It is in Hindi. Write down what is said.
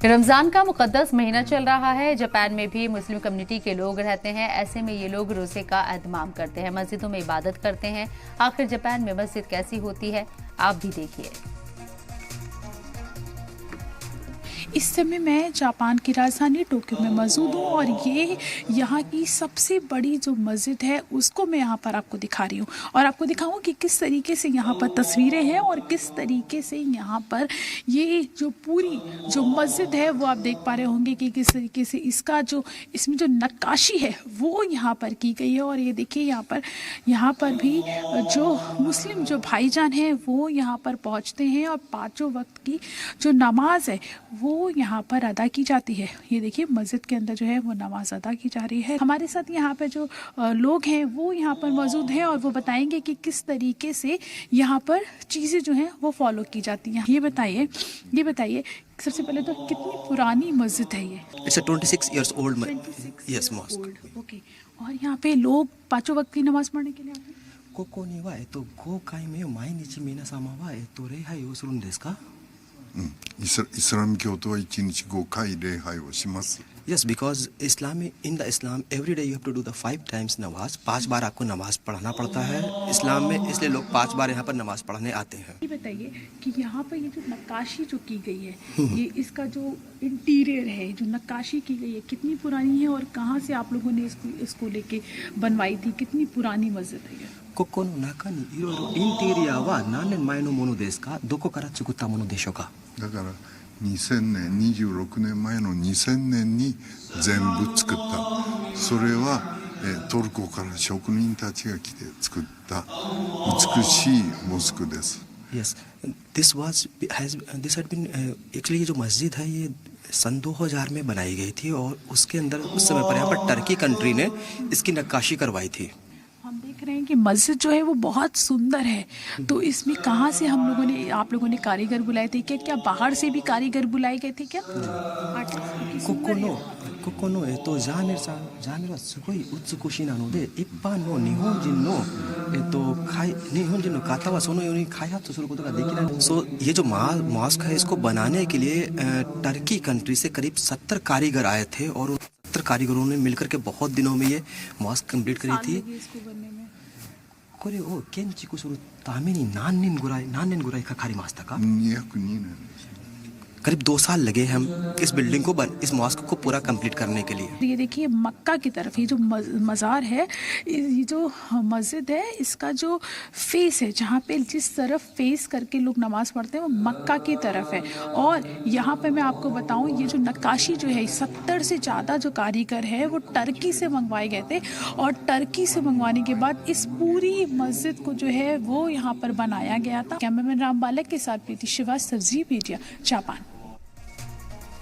रमज़ान का मुक़द्दस महीना चल रहा है। जापान में भी मुस्लिम कम्युनिटी के लोग रहते हैं। ऐसे में ये लोग रोज़े का एहतमाम करते हैं, मस्जिदों में इबादत करते हैं। आखिर जापान में मस्जिद कैसी होती है, आप भी देखिए। इस समय मैं जापान की राजधानी टोक्यो में मौजूद हूँ और ये यहाँ की सबसे बड़ी जो मस्जिद है उसको मैं यहाँ पर आपको दिखा रही हूँ और आपको दिखाऊँ कि किस तरीके से यहाँ पर तस्वीरें हैं और किस तरीके से यहाँ पर ये जो पूरी जो मस्जिद है वो आप देख पा रहे होंगे कि किस तरीके से इसमें जो नक्काशी है वो यहाँ पर की गई है। और ये देखिए यहाँ पर भी जो मुस्लिम जो भाईजान हैं वो यहाँ पर पहुँचते हैं और पाँचों वक्त की जो नमाज है वो यहाँ पर अदा की जाती है। ये देखिए मस्जिद के अंदर जो है वो नमाज अदा की जा रही है। हमारे साथ यहाँ पे जो लोग हैं वो यहाँ पर मौजूद हैं और वो बताएंगे कि किस तरीके से यहाँ पर चीज़ें जो हैं वो फॉलो की जाती हैं। ये बताइए सबसे पहले तो कितनी पुरानी मस्जिद है ये? It's a 26 years old yes mosque. Okay. और यहाँ पे लोग पाँचों वक्त की नमाज पढ़ने के लिए आते हैं? ここには5回目を毎日皆様は礼拝をするんですか？イスラム教徒は1日5回礼拝をします。Yes, because in the Islam every day you have to do the 5 times नमाज। 5 बार आपको नमाज पढ़ना पड़ता है इस्लाम में, इसलिए लोग 5 बार यहाँ पर नमाज पढ़ने आते हैं। ये बताइए कि यहाँ पर ये जो नक्काशी जो की गई है ये इसका जो इंटीरियर है जो नक्काशी की गई है कितनी पुरानी है और कहाँ से आप लोगों ने इसको लेके बनवाई थी? कितनी पुरानी मस्जिद है ये? ここの中にいろいろインテリアは何年前のものですか？どこから作ったものでしょうか？だから2000年26年前の2000年に全部作った。それはトルコから職人たちが来て作った美しいモスクです。Yes, this had been actually ये जो मस्जिद है ये सन 2000 में बनाई गई थी और उसके अंदर उस समय पर यहाँ पर टर्की कंट्री ने इसकी नक्काशी करवाई थी। रहे हैं कि मस्जिद जो है वो बहुत सुंदर है। तो इसमें कहाँ से आप लोगों ने कारीगर बुलाए थे? क्या बाहर से भी कारीगर बुलाए गए थे क्या? ここのジャーネルはすごい美しいなので一般の日本人の方はそのように開発することができない。ये जो मॉस्क है इसको बनाने के लिए टर्की कंट्री से करीब 70 कारीगर आए थे और 70 कारीगरों ने मिलकर के बहुत दिनों में ये मॉस्क कंप्लीट करी थी। これを建築するために何年ぐらいかかりましたか？ 202年です。 करीब 2 साल लगे हम इस बिल्डिंग को इस मॉस्क को पूरा कंप्लीट करने के लिए। ये देखिए मक्का की तरफ ये जो मज़ार है, ये जो मस्जिद है इसका जो फेस है जहाँ पे जिस तरफ फेस करके लोग नमाज पढ़ते हैं वो मक्का की तरफ है। और यहाँ पे मैं आपको बताऊँ ये जो नक्काशी जो है 70 से ज़्यादा जो कारीगर है वो टर्की से मंगवाए गए थे और टर्की से मंगवाने के बाद इस पूरी मस्जिद को जो है वो यहाँ पर बनाया गया था। कैमरामैन राम बालक के साथ प्रीति श्रीवास्तव, जी मीडिया, जापान।